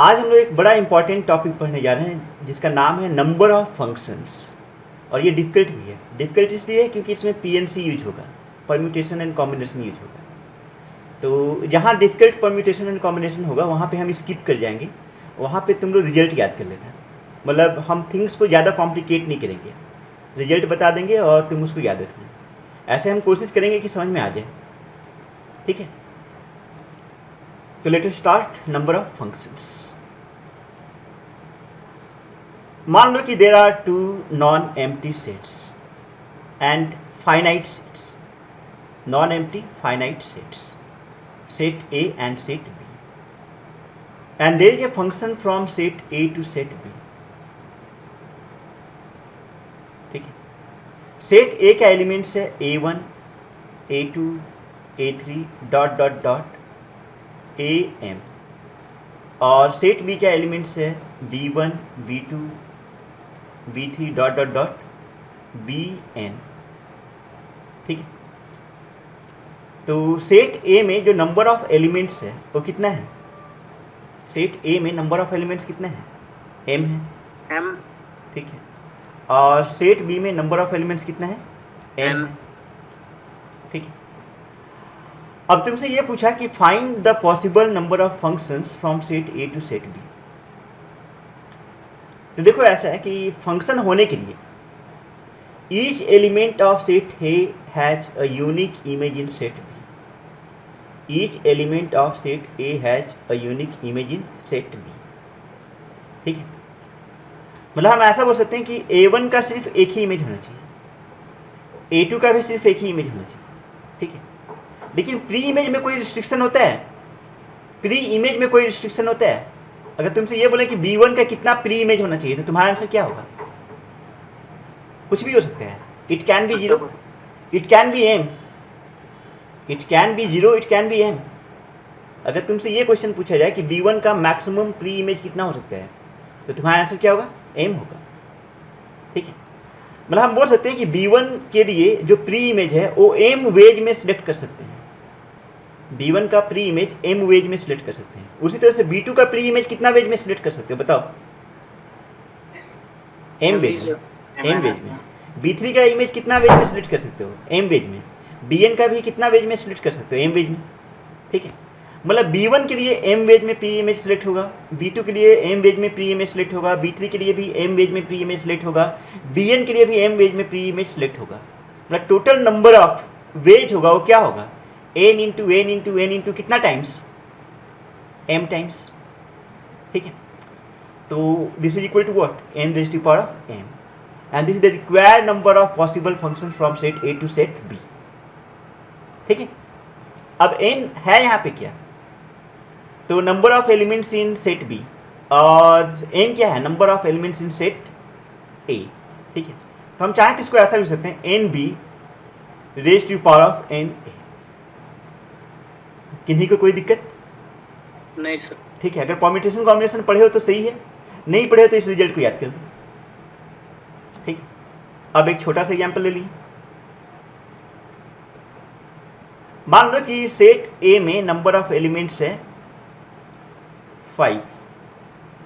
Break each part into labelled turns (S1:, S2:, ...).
S1: आज हम लोग एक बड़ा इंपॉर्टेंट टॉपिक पढ़ने जा रहे हैं जिसका नाम है नंबर ऑफ फंक्शंस। और ये डिफिकल्ट भी है। डिफिकल्ट इसलिए है क्योंकि इसमें पीएनसी यूज होगा, परम्यूटेशन एंड कॉम्बिनेशन यूज होगा। तो जहाँ डिफिकल्ट परम्यूटेशन एंड कॉम्बिनेशन होगा वहाँ पे हम स्किप कर जाएंगे, वहाँ पे तुम लोग रिजल्ट याद कर लेना। मतलब हम थिंग्स को ज़्यादा कॉम्प्लिकेट नहीं करेंगे, रिजल्ट बता देंगे और तुम उसको याद रखना। ऐसे हम कोशिश करेंगे कि समझ में आ जाए, ठीक है। तो let us start number of functions. मान लो कि there are two non empty sets and finite sets, non empty finite sets, set A and set B, and there is a function from set A to set B, ठीक है। Set A का elements है A1, A2, A3 dot dot dot AM, और set B का elements है B1, B2, B3 dot dot dot BN, ठीक है। तो सेट ए में जो नंबर ऑफ एलिमेंट्स है वो कितना है? सेट ए में नंबर ऑफ एलिमेंट्स कितने हैं? m है,
S2: m,
S1: ठीक है। और सेट बी में नंबर ऑफ एलिमेंट्स कितने हैं? n है, ठीक है। अब तुमसे ये पूछा कि find the possible number of functions from set A to set B. तो देखो ऐसा है कि फंक्शन होने के लिए each element of set A has a unique image in set B. Each element of set A has a unique image in set B, ठीक है। मतलब हम ऐसा बोल सकते हैं कि A1 का सिर्फ एक ही इमेज होना चाहिए, A2 का भी सिर्फ एक ही इमेज होना चाहिए, ठीक है। लेकिन प्री इमेज में कोई रिस्ट्रिक्शन होता है? प्री इमेज में कोई रिस्ट्रिक्शन होता है? अगर तुमसे ये बोले कि B1 का कितना प्री इमेज होना चाहिए तो तुम्हारा आंसर क्या होगा? कुछ भी हो सकता है। It can be 0, it can be m, it can be 0, it can be m। अगर तुमसे ये क्वेश्चन पूछा जाए कि B1 का मैक्सिमम प्री इमेज कितना हो सकता है तो तुम्हारा आंसर क्या होगा? m होगा, ठीक है। मतलब हम बोल सकते हैं कि B1 के लिए जो प्री इमेज है वो m वेज में सिलेक्ट कर सकते हैं। B1 का प्री इमेज m वेज में सिलेक्ट कर सकते हैं। उसी तरह से B2 का प्री इमेज कितना वेज में सिलेक्ट कर सकते हो बताओ? m वेज में, m वेज में। B3 का इमेज कितना वेज में सिलेक्ट कर सकते हो? m वेज में। Bn का भी कितना वेज में सिलेक्ट कर सकते हो? m वेज में, ठीक है। मतलब B1 के लिए m वेज में प्री इमेज सिलेक्ट होगा, B2 के लिए m वेज में प्री इमेज सिलेक्ट होगा, B3 के लिए भी m वेज में प्री इमेज सिलेक्ट होगा, Bn के लिए भी m वेज में प्री इमेज सिलेक्ट होगा। मतलब टोटल नंबर ऑफ वेज होगा वो क्या होगा? n into n into n into कितना टाइम्स? m टाइम्स, ठीक है। तो this is equal to what? n raise to power of m, and this is the required number of possible function from set A to set B, ठीक है। अब n है यहाँ पे क्या? तो number of elements in set B, और n क्या है? Number of elements in set A, ठीक है। तो हम चाहें तो इसको ऐसा भी सकते हैं N B raise to power of N A. किन्हीं को कोई दिक्कत
S2: नहीं सर,
S1: ठीक है। अगर परम्यूटेशन कॉम्बिनेशन पढ़े हो तो सही है, नहीं पढ़े हो तो इस रिजल्ट को याद कर लो, ठीक है। अब एक छोटा सा एग्जाम्पल ले लीजिए। मान लो कि सेट ए में नंबर ऑफ एलिमेंट्स है 5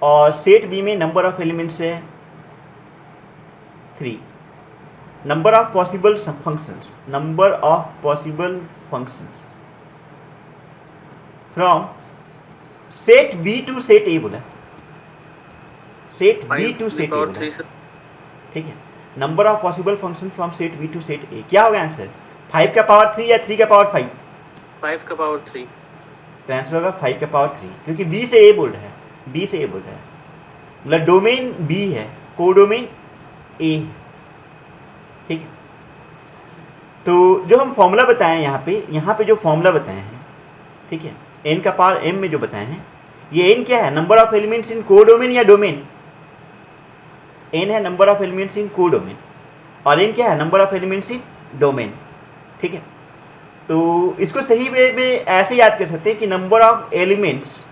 S1: और सेट बी में नंबर ऑफ एलिमेंट्स है 3। Number of possible functions, number of possible functions from set B to set A बोला, set B to set A बोला, ठीक है। Number of possible function from set B to set A क्या होगा answer? 5 का power 3 या 3 का power 5?
S2: 5 का पावर 3।
S1: तो आंसर होगा 5 का पावर 3, क्योंकि बी से ए बोल रहा है, बी से ए बोल रहा है। मतलब डोमेन बी है, कोडोमेन ए, ठीक है। तो जो हम फॉर्मूला बताएं यहाँ पे जो फॉर्मूला बताए हैं, ठीक है, n का पावर m में जो बताए हैं, ये n क्या है? Number of elements in codomain या डोमेन? n है number of elements in codomain, और n क्या है? Number of elements in domain, ठीक है। तो इसको सही वे में ऐसे याद कर सकते हैं कि number of elements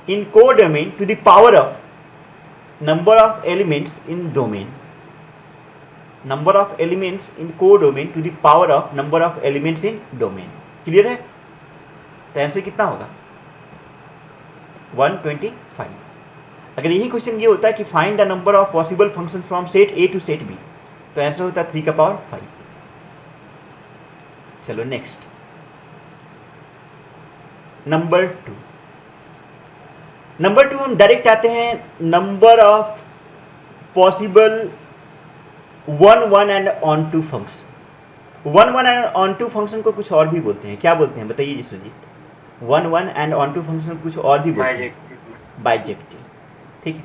S1: in codomain to the power of number of elements in domain, number of elements in codomain to the power of number of elements in domain. Clear है? तो आंसर कितना होगा? 125। अगर यही क्वेश्चन ये होता है कि find the number of possible function from set A to set B, तो आंसर होता है 3⁵। चलो नेक्स्ट, नंबर 2। नंबर 2 हम डायरेक्ट आते हैं number of possible 1 1 and onto function. 1 1 and onto function को कुछ और भी बोलते हैं, क्या बोलते हैं बताइए जी Sujit? 1 1 and onto function को कुछ और भी बोलते हैं, बाइजेक्टिव। ठीक है,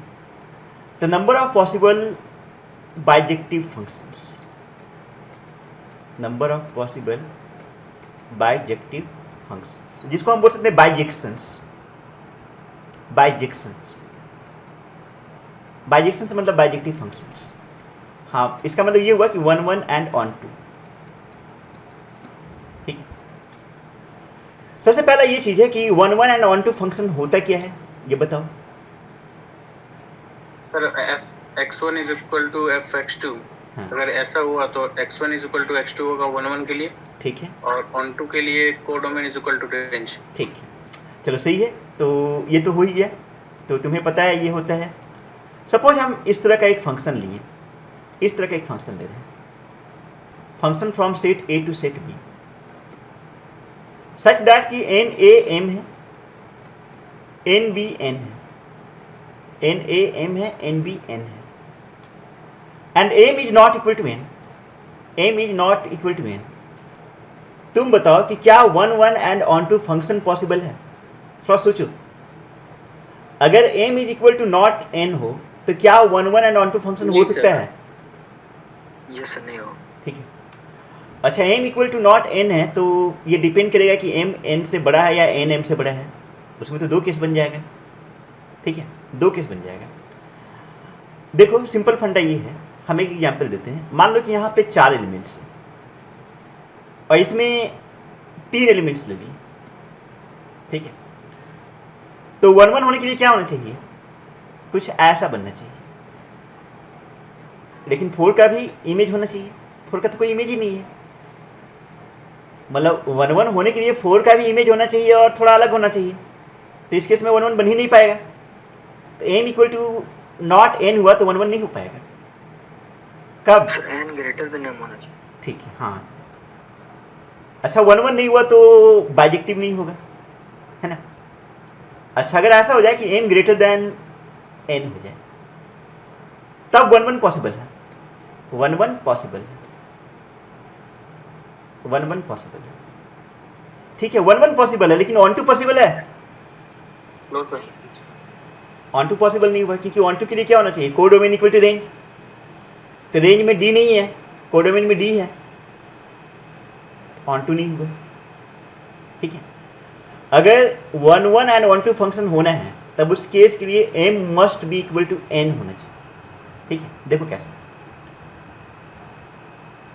S1: the number of possible bijective functions, number of possible bijective functions, जिसको हम बोल सकते हैं बाइजेक्शंस। बाइजेक्शंस, बाइजेक्शंस मतलब बाइजेक्टिव फंक्शंस। हाँ, इसका मतलब ये हुआ कि 1 1 एंड ऑन टू। ठीक है, सबसे पहला ये चीज है कि 1 1 एंड ऑन टू फंक्शन होता क्या है, ये बताओ।
S2: Sir x1 is equal to fx2,
S1: हाँ।
S2: अगर ऐसा हुआ तो x1 is equal to x2 होगा 1 1 के लिए,
S1: ठीक है,
S2: और ऑन टू के लिए codomain is equal to range.
S1: ठीक है, चलो सही है। तो ये तो हो ही गया, तो तुम्हें पता है ये होता है। सपोज हम इस तरह का एक फंक्शन लिए, इस तरह का एक फंक्शन ले रहे हैं, function from set A to set B, such that कि एन ए एम है, एन बी एन है, एन ए एम है, एन बी एन है, and M is not equal to N, M is not equal to N. तुम बताओ कि क्या 1 1 and onto function possible है? थोड़ा सोचो। अगर m is equal to not n हो तो क्या 1 1 एंड ऑन टू फंक्शन हो सकता है?
S2: ये सर नहीं हो।
S1: ठीक है, अच्छा m equal to not n है तो ये डिपेंड करेगा कि m n से बड़ा है या n m से बड़ा है, उसमें तो 2 केस बन जाएगा। ठीक है, 2 केस बन जाएगा। देखो सिंपल फंडा ये है, हम एक एग्जाम्पल देते हैं। मान लो कि यहाँ पे 4 एलिमेंट्स हैं और इसमें 3 एलिमेंट्स लगी। ठीक है, तो 1 1 होने के लिए क्या होना चाहिए? कुछ ऐसा बनना चाहिए, लेकिन 4 का भी इमेज होना चाहिए। 4 का तो कोई इमेज ही नहीं है, मतलब 1 1 होने के लिए 4 का भी इमेज होना चाहिए और थोड़ा अलग होना चाहिए, तो इस केस में 1 1 बन ही नहीं पाएगा। तो m equal to not n हुआ तो 1 1 नहीं हो पाएगा। कब?
S2: n ग्रेटर देन m होना चाहिए।
S1: ठीक है, हाँ। अच्छा 1 1 नहीं हुआ तो बाइजेक्टिव नहीं होगा, है ना? अच्छा अगर ऐसा हो जाए कि m ग्रेटर देन n हो जाए, तब 1 1 पॉसिबल है, 1 1 पॉसिबल है, 1 1 पॉसिबल है। ठीक है, 1 1 पॉसिबल है, लेकिन ऑन टू पॉसिबल है?
S2: No sir,
S1: onto possible नहीं हुआ, क्योंकि ऑन टू के लिए क्या होना चाहिए? कोडोमेन इक्वल टू रेंज, तो रेंज में d नहीं है, कोडोमेन में d है, ऑन टू नहीं हुआ। ठीक है, अगर 1 1 एंड ऑन टू फंक्शन होना है तब उस केस के लिए m must be equal to n होना चाहिए। ठीक है, देखो कैसे।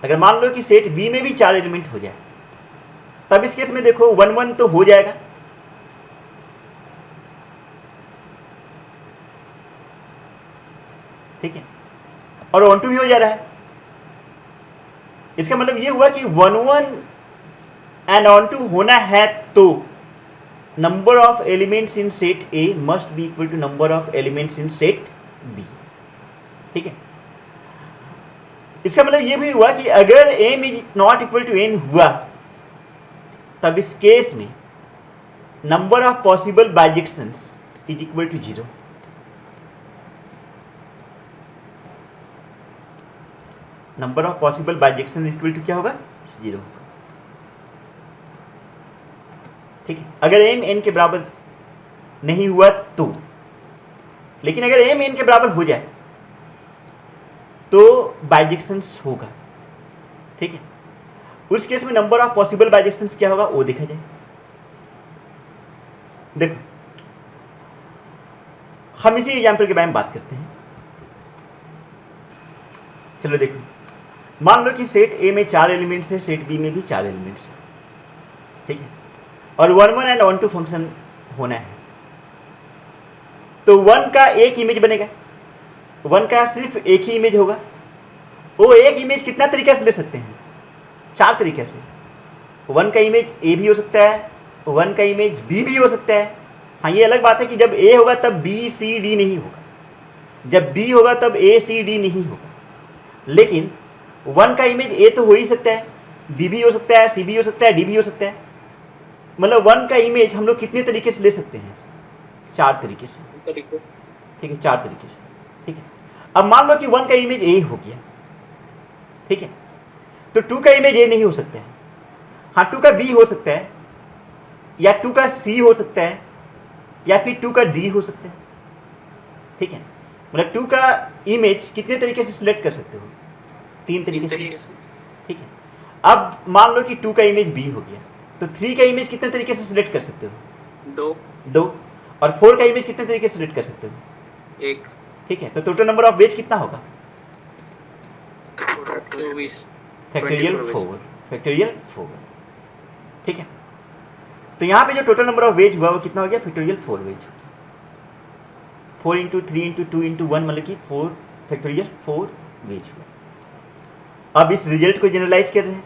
S1: अगर मान लो कि सेट B में भी 4 एलिमेंट हो जाए, तब इस केस में देखो 1 1 तो हो जाएगा, ठीक है, और ऑन टू भी हो जा रहा है। इसका मतलब ये हुआ कि 1 1 एंड ऑन टू होना है तो number of elements in set A must be equal to number of elements in set B। ठीक है, इसका मतलब ये भी हुआ कि अगर m is not equal to n हुआ, तब इस केस में number of possible bijections is equal to 0। Number of possible bijection is equal to क्या होगा? 0। ठीक है, अगर m n के बराबर नहीं हुआ तो, लेकिन अगर m n के बराबर हो जाए तो बाइजेक्शंस होगा। ठीक है, उस केस में नंबर ऑफ पॉसिबल बाइजेक्शंस क्या होगा वो देखा जाए। देखो हम इसी एग्जाम्पल के बारे में बात करते हैं। चलो देखो, मान लो कि सेट A में 4 एलिमेंट्स है, सेट B में भी 4 एलिमेंट्स है। ठीक है, और 1 1 एंड ऑन टू फंक्शन होना है, तो 1 का एक इमेज बनेगा, 1 का सिर्फ एक ही इमेज होगा। वो एक इमेज कितना तरीके से ले सकते हैं? 4 तरीके से। 1 का इमेज A भी हो सकता है, 1 का इमेज B भी हो सकता है, हाँ, ये अलग बात है कि जब ए होगा तब बी सी डी नहीं होगा, जब बी होगा तब ए सी डी नहीं होगा। लेकिन 1 का इमेज ए तो हो ही सकता है, बी भी हो सकता है, सी भी हो सकता है, डी भी हो सकता है। मतलब 1 का इमेज हम लोग कितने तरीके से ले सकते हैं? 4 तरीके से, ठीक है, 4 तरीके से, ठीक है। अब मान लो कि 1 का इमेज ए हो गया, ठीक है, तो 2 का इमेज ए नहीं हो सकता है। हाँ, 2 का बी हो सकता है, या 2 का सी हो सकता है, या फिर 2 का डी हो सकता है, ठीक है। मतलब 2 का इमेज कितने तरीके से सिलेक्ट कर सकते हो? 3 तरीके से, ठीक है। अब मान लो कि 2 का इमेज बी हो गया, तो 3 का इमेज कितने तरीके से सिलेक्ट कर सकते हो? 2। और 4 का इमेज कितने तरीके से सिलेक्ट कर सकते हो?
S2: 1।
S1: ठीक है, तो टोटल नंबर ऑफ वेज कितना होगा?
S2: 24
S1: फैक्टोरियल 4, फैक्टोरियल 4, ठीक है। तो यहाँ पे जो टोटल नंबर ऑफ वेज हुआ वो कितना हो गया? Factorial 4 ways. 4 into 3 into 2 into 1 मतलब कि 4 फैक्टोरियल 4 वेज हुआ। अब इस रिजल्ट को जनरलाइज कर रहे हैं,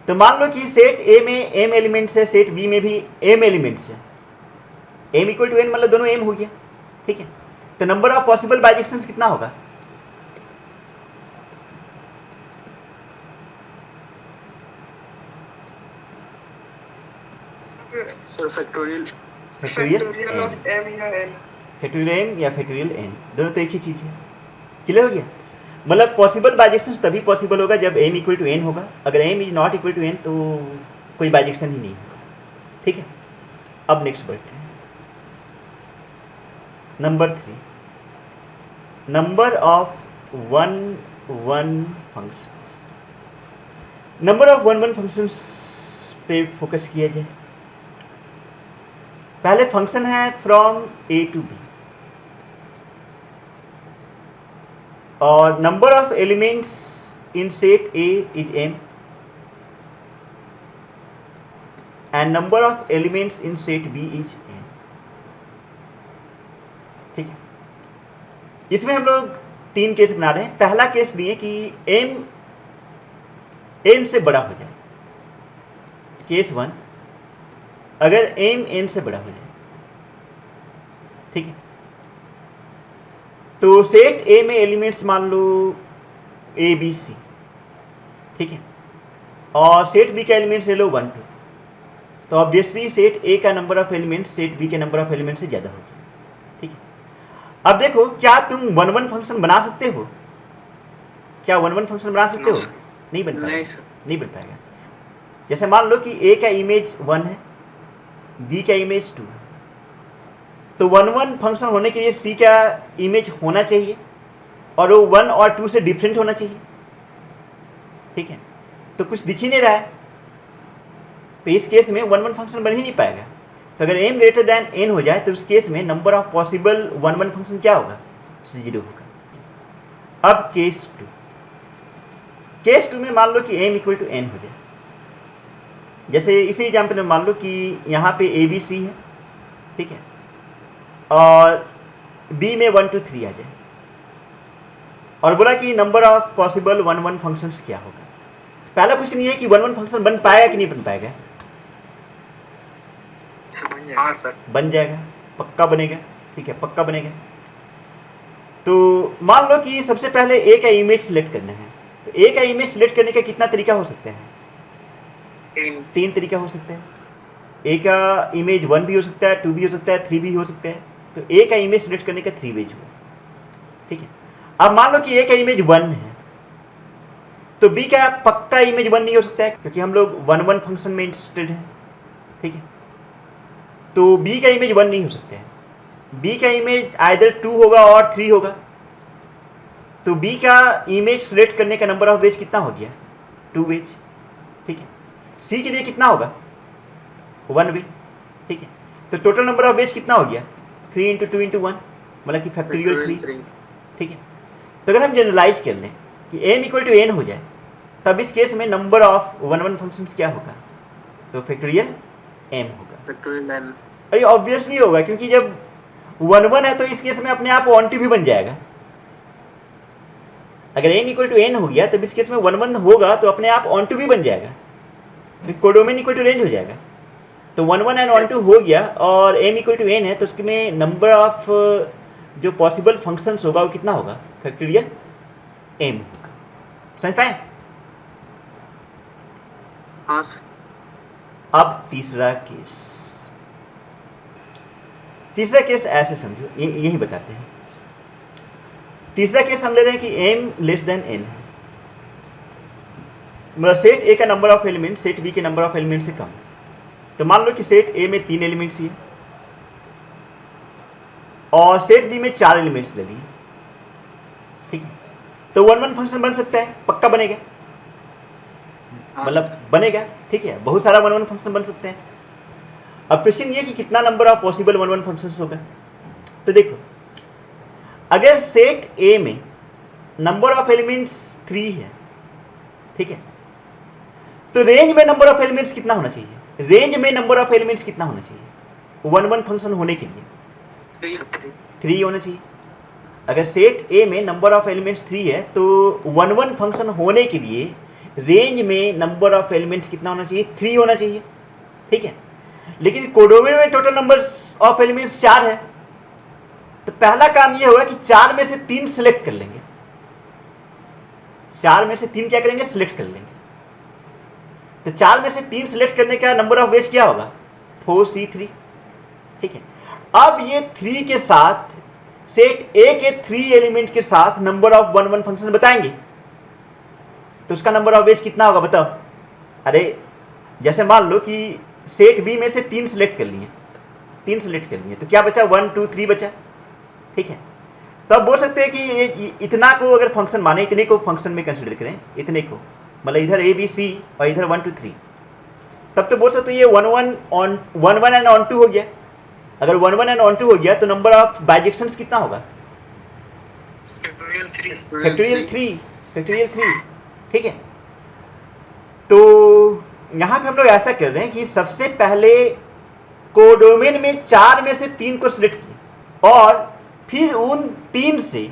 S1: तो मान लो कि सेट ए में m एलिमेंट्स है, सेट बी में भी m एलिमेंट्स है, m इक्वल टू n मतलब दोनों m हो गया, ठीक है। तो नंबर ऑफ पॉसिबल बाइजेक्शंस कितना होगा?
S2: सर फैक्टोरियल
S1: फैक्टोरियल m या फैक्टोरियल n, दोनों तो एक ही चीज है। क्लियर हो गया? मतलब पॉसिबल बाइजेक्शंस तभी पॉसिबल होगा जब m इक्वल टू n होगा। अगर m is not equal to n तो कोई बाइजेक्शन ही नहीं होगा, ठीक है। अब नेक्स्ट बढ़ते हैं, number 3, number of 1-1 functions. Number of 1-1 functions पे फोकस किया जाए। पहले फंक्शन है फ्रॉम ए टू बी, और number of elements in set A is m and number of elements in set B is n, ठीक है। इसमें हम लोग 3 केस बना रहे हैं। पहला केस लिए कि m n से बड़ा हो जाए, केस 1, अगर m n से बड़ा हो जाए, ठीक है। तो सेट A में एलिमेंट्स मान लो A B C, ठीक है, और सेट B का एलिमेंट्स ले लो 1 2, तो ऑब्वियसली सेट A का number of elements set B के नंबर ऑफ एलिमेंट्स से ज़्यादा होगी, ठीक है। अब देखो, क्या तुम 1-1 फंक्शन बना सकते हो? क्या 1-1 फंक्शन बना सकते हो? नहीं बन पाएगा, नहीं बन पाएगा। जैसे मान लो कि A का इमेज 1 है, B का इमेज 2 है, तो 1-1 फंक्शन होने के लिए C का इमेज होना चाहिए और वो 1 और 2 से डिफरेंट होना चाहिए, ठीक है। तो कुछ दिख ही नहीं रहा है, तो इस केस में 1-1 फंक्शन बन ही नहीं पाएगा। तो अगर m ग्रेटर देन n हो जाए तो उस केस में नंबर ऑफ पॉसिबल 1-1 फंक्शन क्या होगा? 0 होगा। अब केस 2, केस 2 में मान लो कि m इक्वल टू n हो जाए। जैसे इसी एग्जाम्पल में मान लो कि यहाँ पे a b c है, ठीक है, और b में 1 2 3 आ जाए, और बोला कि नंबर ऑफ पॉसिबल 1-1 फंक्शंस क्या होगा। पहला क्वेश्चन ये है कि 1-1 फंक्शन बन पाएगा कि नहीं बन पाएगा?
S2: हाँ सर,
S1: बन जाएगा, पक्का बनेगा, ठीक है, पक्का बनेगा। तो मान लो कि सबसे पहले A का इमेज सिलेक्ट करना है, तो A का इमेज सिलेक्ट करने का कितना तरीका हो सकता है? 3 तरीका हो सकता है। A का इमेज 1 भी हो सकता है, 2 भी हो सकता है, 3 भी हो सकता है। तो A का इमेज सिलेक्ट करने का 3 वेज हुआ, ठीक है। अब मान लो कि A का इमेज 1 है, तो B का पक्का इमेज 1 नहीं हो सकता है, क्योंकि हम लोग 1-1 फंक्शन में इंटरेस्टेड हैं, ठीक है। तो B का इमेज 1 नहीं हो सकता है, B का इमेज आइदर 2 होगा और 3 होगा। तो B का इमेज सिलेक्ट करने का नंबर ऑफ वेज कितना हो गया? 2 वेज, ठीक है। C के लिए कितना होगा? 1 वे, ठीक है। तो टोटल नंबर ऑफ वेज कितना हो गया? 3 इंटू 2 इंटू 1 मतलब कि फैक्टोरियल 3, ठीक है। तो अगर हम जनरलाइज कर लें कि m इक्वल टू n हो जाए, तब इस केस में नंबर ऑफ 1-1 फंक्शंस क्या होगा? तो फैक्टोरियल m होगा।
S2: फैक्टोरियल n,
S1: अरे ऑब्वियसली होगा, क्योंकि जब 1-1 है तो इस केस में अपने आप 1 2 भी बन जाएगा। अगर m इक्वल टू n हो गया तब इस केस में 1-1 होगा तो अपने आप 1 2 भी बन जाएगा, फिर कोडोमेन इक्वल टू रेंज हो जाएगा। तो 1 1 एंड 1 2 हो गया और m इक्वल टू n है, तो उसमें नंबर ऑफ जो पॉसिबल फंक्शंस होगा वो कितना होगा, फैक्टोरियल m। समझ पाए?
S2: हाँ सर।
S1: अब तीसरा केस ऐसे समझो, यही बताते हैं। तीसरा केस हम ले रहे हैं कि m लेस देन n है, मतलब सेट a का number of element set b के नंबर ऑफ एलिमेंट से कम। तो मान लो कि सेट a में 3 एलिमेंट्स ही है और सेट b में 4 एलिमेंट्स ले लिए, ठीक है। तो 1 1 फंक्शन बन सकता है, पक्का बनेगा, मतलब बनेगा, ठीक है। बहुत सारा 1 1 फंक्शन बन सकते हैं। अब क्वेश्चन ये कि कितना नंबर ऑफ पॉसिबल 1 1 फंक्शंस होगा। तो देखो, अगर सेट A में नंबर ऑफ एलिमेंट्स 3 है, ठीक है, तो रेंज में नंबर ऑफ एलिमेंट्स कितना होना चाहिए? रेंज में नंबर ऑफ एलिमेंट्स कितना होना चाहिए 1 1 फंक्शन होने के लिए? 3 होना चाहिए। अगर सेट A में नंबर ऑफ एलिमेंट्स 3 है तो 1 1 फंक्शन होने के लिए रेंज में नंबर ऑफ एलिमेंट्स कितना होना चाहिए? 3 होना चाहिए, ठीक है। लेकिन कोडोमेन में टोटल नंबर ऑफ एलिमेंट्स 4 है, तो पहला काम ये होगा कि 4 में से 3 सिलेक्ट कर लेंगे। 4 में से 3 क्या करेंगे? सिलेक्ट कर लेंगे। तो 4 में से 3 सिलेक्ट करने का नंबर ऑफ वेज क्या होगा? 4c3, ठीक है। अब ये 3 के साथ सेट A के 3 एलिमेंट के साथ नंबर ऑफ 1 1 फंक्शन बताएंगे, तो उसका नंबर ऑफ वेज कितना होगा बताओ? अरे जैसे मान लो कि सेट B में से 3 सिलेक्ट कर लिए, 3 सिलेक्ट कर लिए, तो क्या बचा? 1 2 3 बचा, ठीक है। तो अब बोल सकते हैं कि ये इतना को अगर फंक्शन माने, इतने को फंक्शन में कंसिडर करें, इतने को, मतलब इधर A B C और इधर 1 2 3, तब तो बोल सकते हैं ये 1 1 एंड ऑन 2 हो गया। अगर 1 1 एंड ऑन 2 हो गया तो नंबर ऑफ बाइजेक्शंस कितना होगा? फैक्टोरियल 3, ठीक है। तो यहां पे हम लोग ऐसा कर रहे हैं कि सबसे पहले कोडोमेन में 4 में से 3 को सिलेक्ट किया और फिर उन 3 से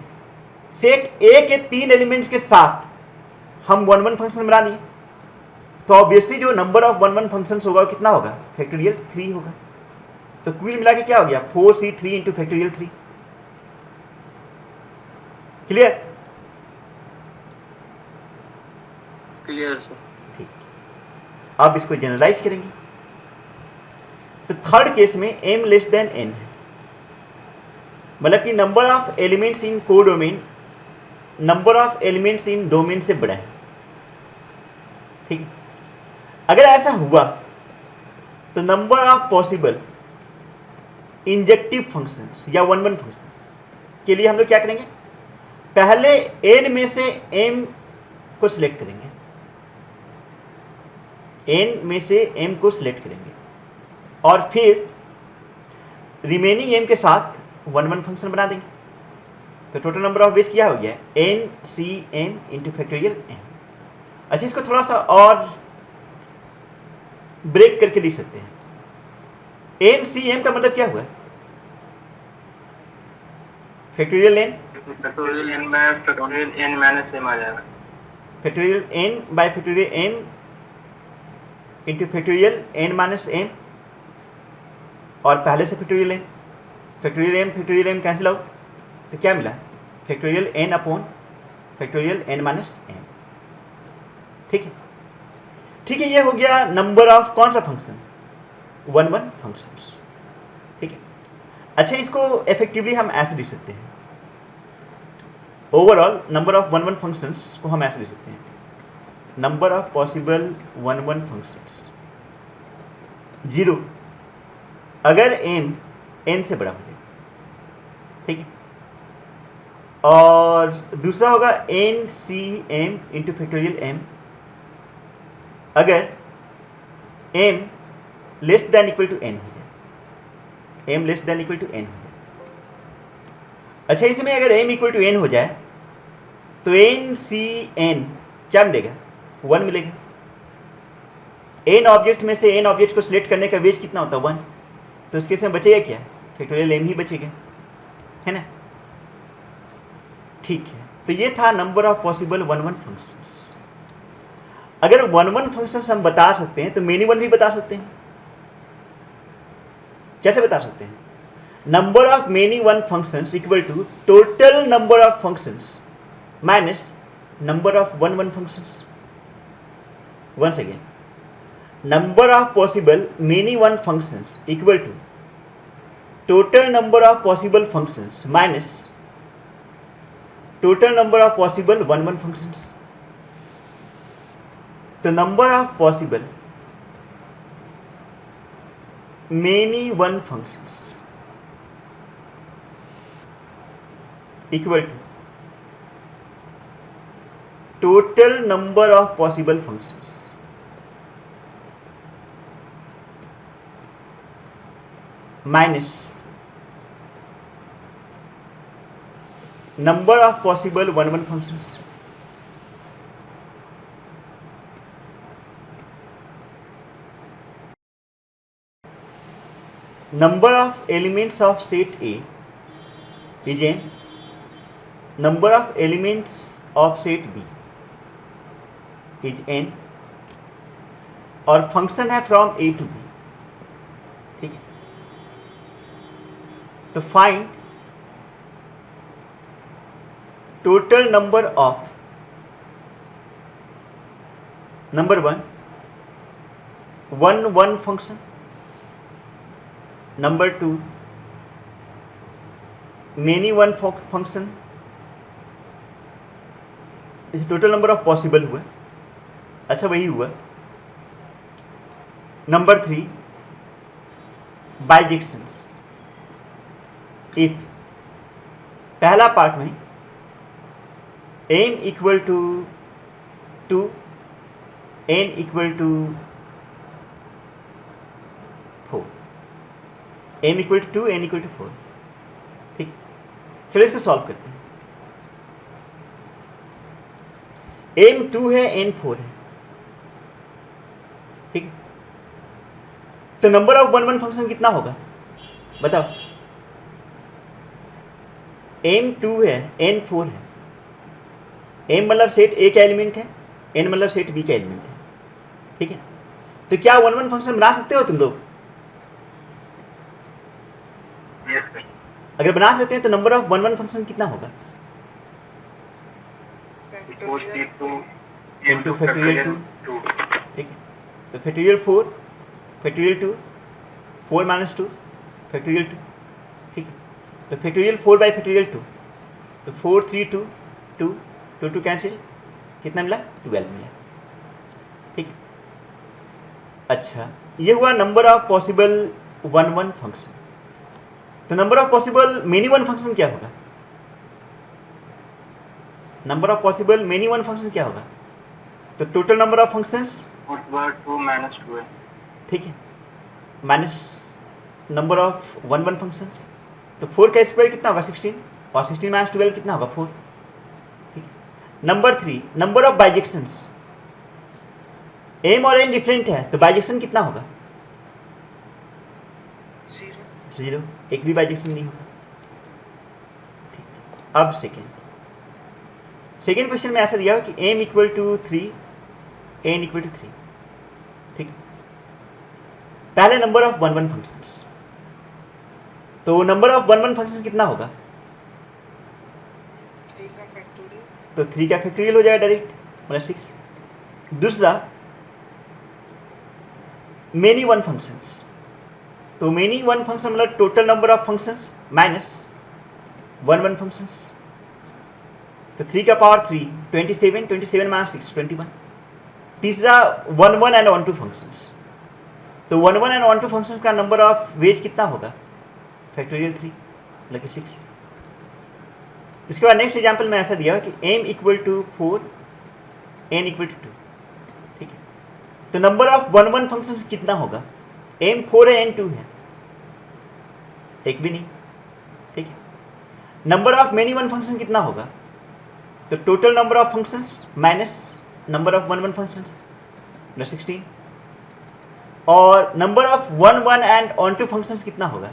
S1: सेट A के 3 एलिमेंट्स के साथ हम 1 1 फंक्शन बना लिए। तो ऑब्वियसली जो नंबर ऑफ 1 1 फंक्शंस होगा कितना होगा? फैक्टोरियल 3 होगा। तो कुल मिला के क्या हो गया? 4c3 into factorial 3। Clear?
S2: Clear sir.
S1: ठीक, अब इसको जनरलाइज करेंगे। तो थर्ड केस में m लेस देन n है, मतलब कि number of elements in codomain number of elements in domain से बड़ा है, ठीक है। अगर ऐसा हुआ तो number of possible injective functions या 1 1 फंक्शंस के लिए हम लोग क्या करेंगे? पहले n में से m को सिलेक्ट करेंगे, n में से m को सिलेक्ट करेंगे और फिर रिमेनिंग m के साथ 1 1 फंक्शन बना देंगे। तो टोटल नंबर ऑफ वेज क्या हो गया? NCM into factorial m। अच्छा, इसको थोड़ा सा और ब्रेक करके लिख सकते हैं। NCM का मतलब क्या हुआ? Factorial n
S2: bye factorial n minus m आ जाएगा।
S1: Factorial n bye factorial m into factorial n minus m और पहले से फैक्टोरियल m कैंसिल आउट, तो क्या मिला? Factorial n upon factorial n minus m, ठीक है। ठीक है, ये हो गया नंबर ऑफ कौन सा फंक्शन? 1 1 फंक्शंस, ठीक है। अच्छा, इसको इफेक्टिवली हम ऐसे लिख सकते हैं, ओवरऑल नंबर ऑफ 1 1 फंक्शंस को हम ऐसे लिख सकते हैं, नंबर ऑफ पॉसिबल 1 1 फंक्शंस 0 अगर m n से बड़ा हो जाए, ठीक है। और दूसरा होगा NCM इंटू फैक्टोरियल m अगर m less than equal to n हो जाए, m less than equal to n हो जाए। अच्छा, इसमें अगर m इक्वल टू n हो जाए तो NCN क्या मिलेगा? 1 मिलेगा। n ऑब्जेक्ट में से n ऑब्जेक्ट को सिलेक्ट करने का वेज कितना होता है? 1। तो उसके में बचेगा क्या? फैक्टोरियल m ही बचेगा, है ना? ठीक है, तो ये था नंबर ऑफ पॉसिबल 1 1 फंक्शंस। अगर 1 1 फंक्शंस हम बता सकते हैं तो मेनी वन भी बता सकते हैं, कैसे बता सकते हैं? Number of many one functions equal to total number of functions minus number of one functions. Once again, number of possible many one functions equal to total number of possible functions minus total number of possible one functions. The number of possible many one functions equal to total number of possible functions minus number of possible one functions. Number of elements of set A is n. Number of elements of set B is n और function है from A to B. ठीक है, तो find total number of number one function, number two many one function, total number of possible हुआ. अच्छा वही हुआ. Number three bijections. If पहला पार्ट में n equal to 2, n equal to 4, m equal to 2, n equal to 4. ठीक, चलो इसको सॉल्व करते हैं. m 2 है, n 4 है. ठीक है, तो नंबर ऑफ वन फंक्शन कितना होगा बताओ? m 2 है, n 4 है. m मतलब सेट A का एलिमेंट है, n मतलब सेट B का एलिमेंट है. ठीक है, तो क्या वन फंक्शन बना सकते हो तुम लोग? अगर बना सकते हैं तो नंबर ऑफ वन फंक्शन कितना होगा? Into factorial 2. ठीक है, तो फैक्टोरियल 4, फैक्टोरियल 2, 4 माइनस 2, फैक्टोरियल 2. ठीक है, तो फैक्टोरियल 4 बाई फैक्टोरियल 2, तो 4 3 2 2 2 2 कैंसिल, कितना मिला? 12 मिला. ठीक है, अच्छा ये हुआ number of possible one function. तो number of possible many one function क्या होगा? Number of possible many one function क्या होगा? तो total number of functions
S2: 2 minus 2 है. ठीक
S1: है, minus number of one functions. तो 4 का स्क्वायर कितना होगा? 16, और 16 माइनस 12 कितना होगा? 4. ठीक है, नंबर 3 नंबर ऑफ बाइजेक्शंस. m और n डिफरेंट है, तो बाइजेक्शन कितना होगा? 0. एक भी बाइजेक्शन नहीं होगा. ठीक, अब सेकेंड क्वेश्चन में ऐसा दिया हो कि m equal to 3, n equal to 3. ठीक, पहले नंबर ऑफ वन फंक्शंस. तो नंबर ऑफ वन फंक्शंस कितना होगा?
S3: 3 का फैक्टोरियल.
S1: तो 3 का फैक्टोरियल हो जाएगा डायरेक्ट, मतलब 6. दूसरा मेनी वन फंक्शंस. तो मेनी वन फंक्शन मतलब total number of functions minus one functions. तो 3 का पावर 3, 27, 27 माइनस 6, 21. तीसरा one and one two functions. तो one and one two functions का नंबर ऑफ वेज कितना होगा? फैक्टोरियल 3 मतलब कि 6. इसके बाद नेक्स्ट एग्जाम्पल में ऐसा दिया कि m equal to 4, n equal to 2. ठीक है, तो नंबर ऑफ वन फंक्शंस कितना होगा? m 4 है, n 2 है, एक भी नहीं. ठीक है, number of many one function कितना होगा? तो total number of functions minus number of one functions मतलब 16. और number of one and onto functions कितना होगा?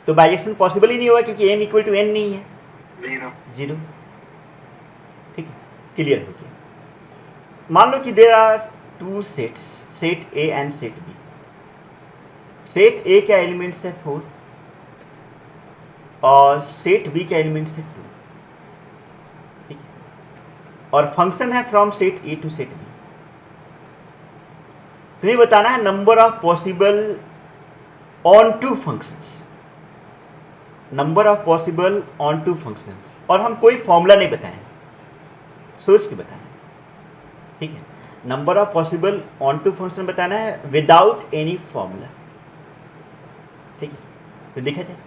S1: तो बाइजेक्शन पॉसिबल ही नहीं होगा क्योंकि m इक्वल टू n नहीं है, 0. ठीक है, क्लियर हो गया. मान लो कि there are 2 sets, set A and set B. Set A का एलिमेंट्स है 4 और सेट बी का एलिमेंट्स है 2, ठीक है, और फंक्शन है from set A to set B. तुम्हें बताना है number of possible onto functions, number of possible onto functions, और हम कोई फॉर्मूला नहीं बताएं, सोच के बताएं, ठीक है। Number of possible onto function बताना है विदाउट एनी फॉर्मूला, ठीक है। तो देखा जाए,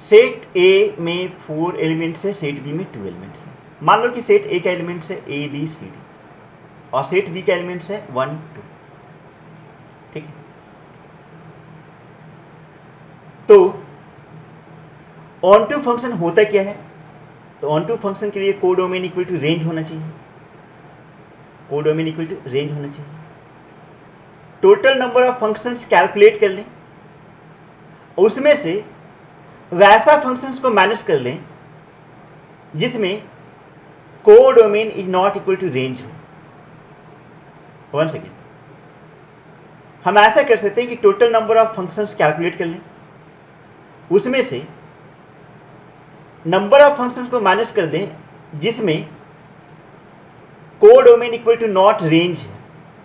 S1: सेट ए में 4 एलिमेंट्स है, सेट बी में 2 एलिमेंट्स है। मान लो कि सेट ए का एलिमेंट्स है ए बी सी डी और सेट बी का एलिमेंट्स है 1 2, ठीक है। तो ऑन टू फंक्शन होता क्या है? तो ऑन टू फंक्शन के लिए कोडोमेन इक्वल टू रेंज होना चाहिए, कोडोमेन इक्वल टू रेंज होना चाहिए। Total number of functions calculate कर लें, उसमें से वैसा फंक्शंस को मैनेज कर लें जिसमें codomain is not equal to range हो। वन सेकेंड, हम ऐसा कर सकते हैं कि total number of functions calculate कर लें, उसमें से नंबर ऑफ फंक्शंस को मैनेज कर दें जिसमें codomain equal to not range है,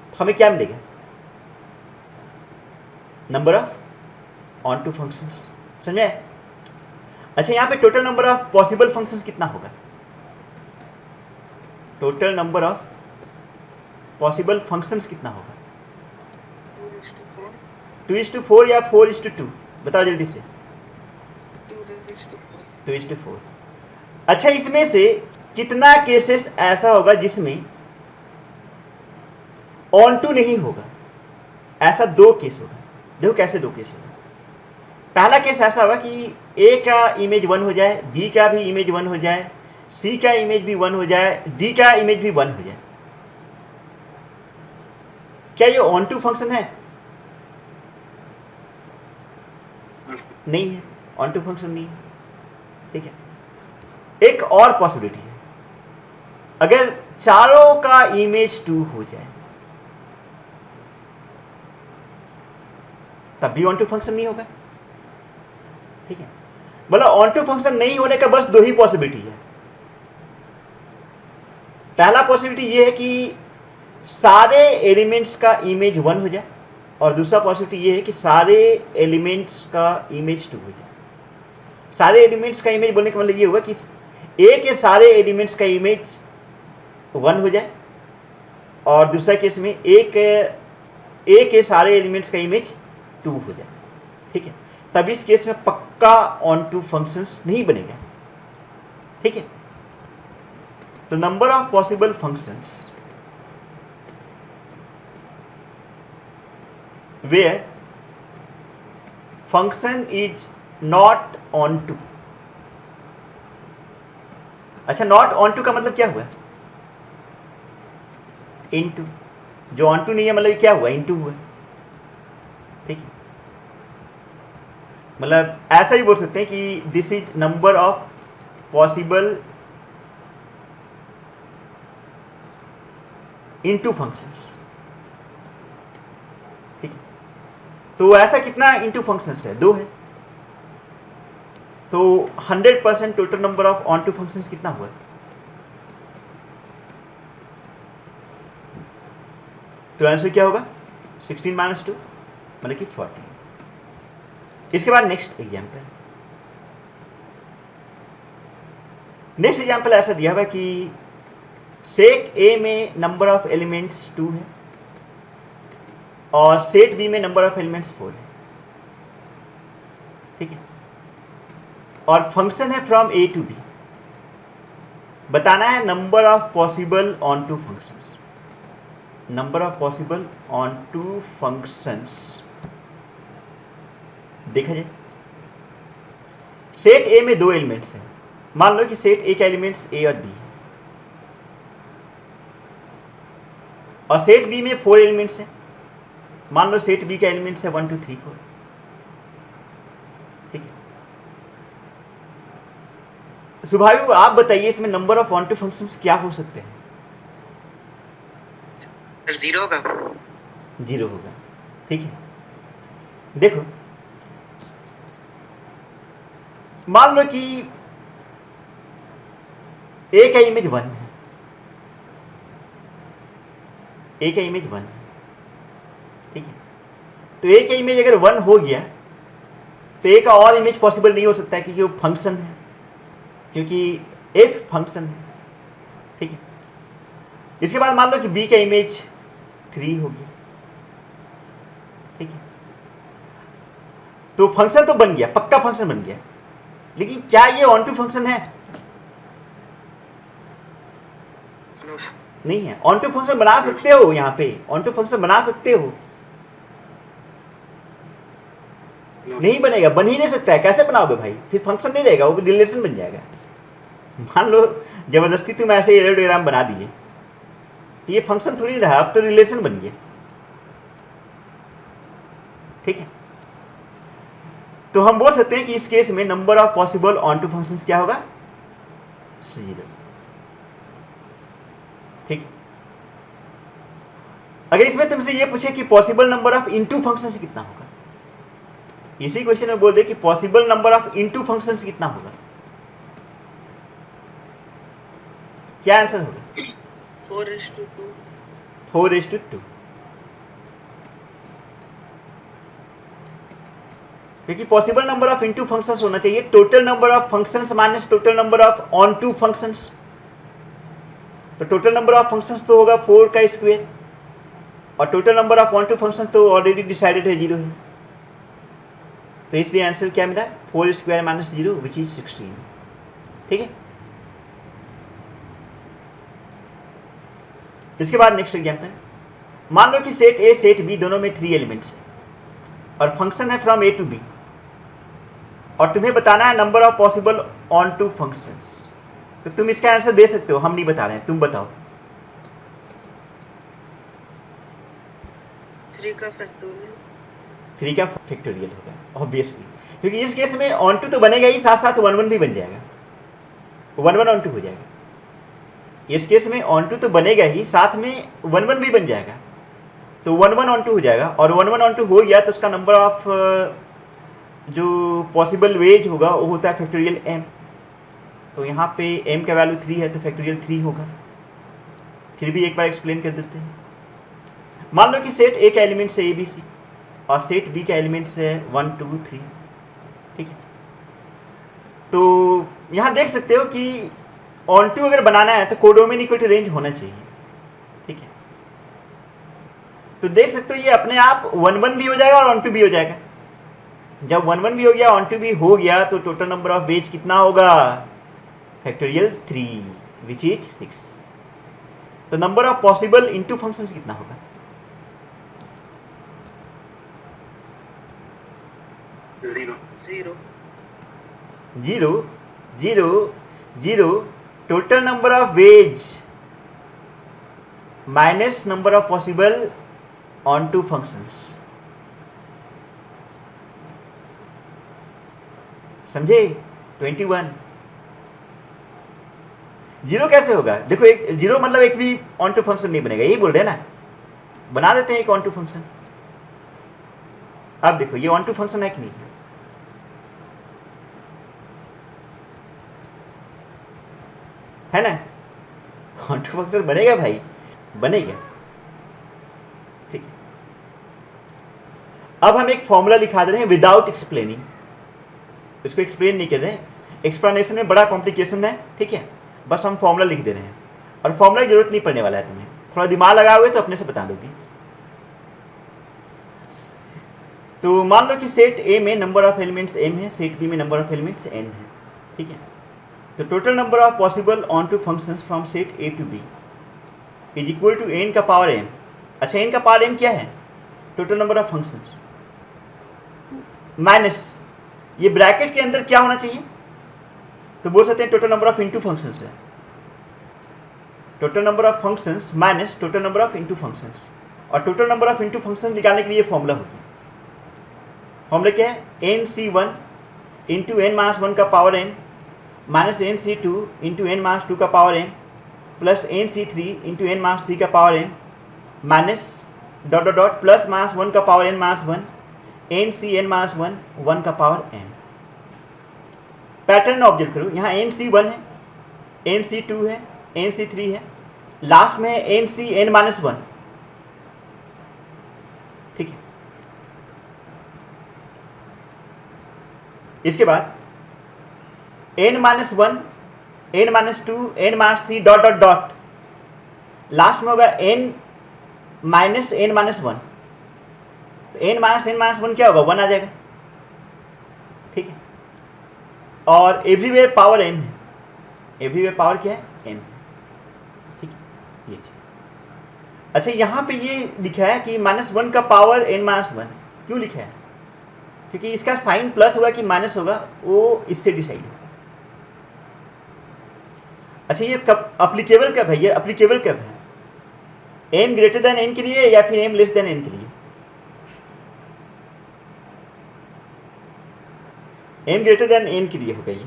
S1: तो हमें क्या मिलेगा? Number of onto functions. समझे? अच्छा, यहां पे total number of possible functions कितना होगा? Total number of possible functions कितना होगा? 2:4 या 4:2? बताओ जल्दी से। 2:4। अच्छा, इसमें से कितना केसेस ऐसा होगा जिसमें ऑन टू नहीं होगा? ऐसा 2 केस होगा। देखो कैसे 2 केस होगा। पहला केस ऐसा होगा कि ए का इमेज 1 हो जाए, बी का भी इमेज 1 हो जाए, सी का इमेज भी 1 हो जाए, डी का इमेज भी 1 हो जाए। क्या ये ऑन टू फंक्शन है? नहीं है, ऑन टू फंक्शन नहीं है, ठीक है। एक और पॉसिबिलिटी है, अगर चारों का इमेज 2 हो जाए तब भी ऑन टू फंक्शन नहीं होगा, ठीक है। मतलब ऑन टू फंक्शन नहीं होने का बस 2 ही पॉसिबिलिटी है। पहला पॉसिबिलिटी ये है कि सारे एलिमेंट्स का इमेज 1 हो जाए, और दूसरा पॉसिबिलिटी ये है कि सारे एलिमेंट्स का इमेज 2 हो जाए। सारे एलिमेंट्स का इमेज बोलने का मतलब ये होगा कि ए के सारे एलिमेंट्स का इमेज 1 हो जाए, और दूसरा केस में ए के सारे एलिमेंट्स का इमेज 2 हो जाए, ठीक है। तब इस केस में पक्का ऑन टू फंक्शंस नहीं बनेगा, ठीक है। तो number of possible functions where function is not on to। अच्छा, नॉट ऑन टू का मतलब क्या हुआ? इनटू। जो ऑन टू नहीं है मतलब क्या हुआ? इनटू हुआ, ठीक है। मतलब ऐसा ही बोल सकते हैं कि this is number of possible into functions, ठीक है। तो ऐसा कितना इनटू फंक्शंस है? 2 है। तो 100% total number of onto functions कितना हुआ? तो आंसर क्या होगा? 16 - 2 मतलब कि 14। इसके बाद नेक्स्ट एग्जाम्पल। नेक्स्ट एग्जाम्पल ऐसा दिया हुआ कि सेट ए में नंबर ऑफ एलिमेंट्स 2 है और सेट बी में नंबर ऑफ एलिमेंट्स 4 है, ठीक है। और फंक्शन है फ्रॉम ए टू बी। बताना है number of possible onto functions, number of possible onto functions. देखा जाए, सेट ए में 2 एलिमेंट्स हैं। मान लो कि सेट ए का एलिमेंट्स ए और बी है, और सेट बी में 4 एलिमेंट्स हैं। मान लो सेट बी का एलिमेंट्स है 1 2 3 4, ठीक है। सुभाष, आप बताइए इसमें number of onto functions क्या हो सकते हैं?
S2: 0 होगा।
S1: 0 होगा, ठीक है। देखो मान लो कि ए का इमेज 1 है, ए का इमेज 1 है, ठीक है। तो ए का इमेज अगर 1 हो गया तो ए का और इमेज पॉसिबल नहीं हो सकता है, क्योंकि वो फंक्शन है, क्योंकि एफ फंक्शन है, ठीक है। इसके बाद मान लो कि बी का इमेज 3 हो गया, ठीक है। तो फंक्शन तो बन गया, पक्का फंक्शन बन गया, लेकिन क्या ये ऑन टू फंक्शन है? नहीं है। ऑन टू फंक्शन बना सकते हो, यहां पे ऑन टू फंक्शन बना सकते हो, नहीं बनेगा, बन ही नहीं सकता है। कैसे बनाओगे भाई? फिर फंक्शन नहीं रहेगा, वो रिलेशन बन जाएगा। मान लो जबरदस्ती तुम ऐसे एरोडिग्राम बना दिए, ये फंक्शन थोड़ी रहा, अब तो रिलेशन बन गया, ठीक है। तो हम बोल सकते हैं कि इस केस में number of possible onto functions क्या होगा? 0, ठीक। अगर इसमें तुमसे ये पूछे कि possible number of into functions कितना होगा, इसी क्वेश्चन में बोल दे कि possible number of into functions कितना होगा, क्या आंसर होगा?
S3: 4:2।
S1: 4:2, क्योंकि possible number of into functions होना चाहिए total number of functions minus total number of onto functions. तो टोटल नंबर ऑफ फंक्शंस तो होगा 4 का स्क्वायर, और total number of onto functions तो ऑलरेडी डिसाइडेड है, 0 है। तो इसलिए आंसर क्या मिला? 4 स्क्वायर माइनस 0 विच इज 16, ठीक है। इसके बाद नेक्स्ट एग्जांपल, मान लो कि सेट ए सेट बी दोनों में 3 एलिमेंट्स है और फंक्शन है फ्रॉम ए टू बी, और तुम्हें बताना है number of possible onto functions. तो तुम इसका आंसर दे सकते हो, हम नहीं बता रहे हैं, तुम बताओ।
S3: 3 का फैक्टोरियल।
S1: 3 का फैक्टोरियल होगा ऑब्वियसली, क्योंकि इस केस में ऑन टू तो बनेगा ही, साथ साथ 1 1 भी बन जाएगा, 1 1 ऑन टू हो जाएगा। इस केस में ऑन टू तो बनेगा ही, साथ में 1 1 भी बन जाएगा, तो 1 1 ऑन टू हो जाएगा। और 1 1 ऑन टू हो गया तो उसका नंबर ऑफ जो पॉसिबल वेज होगा वो होता है फैक्टोरियल m। तो यहाँ पे m का वैल्यू 3 है तो फैक्टोरियल 3 होगा। फिर भी एक बार एक्सप्लेन कर देते हैं। मान लो कि सेट ए का एलिमेंट्स है ABC और सेट बी का एलिमेंट्स है 1 2 3, ठीक है। तो यहाँ देख सकते हो कि ऑन टू अगर बनाना है तो कोडोमेन इक्वल टू रेंज होना चाहिए, ठीक है। तो देख सकते हो ये अपने आप 1 1 भी हो जाएगा और ऑन टू भी हो जाएगा। जब 1 1 भी हो गया, ऑन टू भी हो गया, तो टोटल नंबर ऑफ वेज कितना होगा? Factorial 3 which is 6। तो number of possible into functions कितना होगा? Zero. Total number of ways minus number of possible onto functions. समझे? 21। 0 कैसे होगा? देखो, एक 0 मतलब एक भी ऑन टू फंक्शन नहीं बनेगा, यही बोल रहे हैं ना। बना देते हैं एक ऑन टू फंक्शन। अब देखो ये ऑन टू फंक्शन है कि नहीं, है ना? ऑन टू फंक्शन बनेगा भाई, बनेगा, ठीक है। अब हम एक फॉर्मूला लिखा दे रहे हैं विदाउट एक्सप्लेनिंग, इसको एक्सप्लेन नहीं कर रहे हैं, एक्सप्लेनेशन में बड़ा कॉम्प्लिकेशन है, ठीक है। बस हम फॉर्मूला लिख दे रहे हैं और फॉर्मूला की जरूरत नहीं पड़ने वाला है तुम्हें, थोड़ा दिमाग लगाओगे तो अपने से बता दोगे। तो मान लो कि सेट ए में नंबर ऑफ एलिमेंट्स m है, सेट बी में नंबर ऑफ एलिमेंट्स n है, ठीक है। तो total number of possible onto functions from set A to B is equal to n का पावर m। अच्छा, n का पावर m क्या है? Total number of functions minus ये ब्रैकेट के अंदर क्या होना चाहिए? तो बोल सकते हैं total number of into functions है, total number of functions minus total number of into functions. और total number of into functions निकालने के लिए फॉर्मूला होगी। फॉर्मूला क्या है? nc1 इंटू n माइनस 1 का power n minus nc2 into n minus 2 का power n plus nc3 into n minus 3 का power n minus dot dot dot plus minus 1 का power n minus 1 n C n minus one, 1 का power n। Pattern observe करो, यहाँ N C 1 है, N C 2 है, N C 3 है, last में है एन सी एन माइनस 1। ठीक है, इसके बाद n minus 1, n minus 2, n minus 3 dot dot dot, last में होगा n माइनस n माइनस 1। तो n माइनस n माइनस 1 क्या होगा, 1 आ जाएगा। ठीक है, और एवरीवेयर पावर m है, एवरीवेयर पावर क्या है, m है। ठीक है, ये चीज। अच्छा, यहाँ पे ये लिखा है कि -1 का पावर n माइनस 1, क्यों लिखा है? क्योंकि इसका साइन प्लस होगा कि माइनस होगा, वो इससे डिसाइड होगा। अच्छा, ये कब अप्लीकेबल कब है, ये अप्लीकेबल कब है, m ग्रेटर देन n के लिए या फिर m लेस देन n के लिए? m ग्रेटर देन n के लिए होगा ये।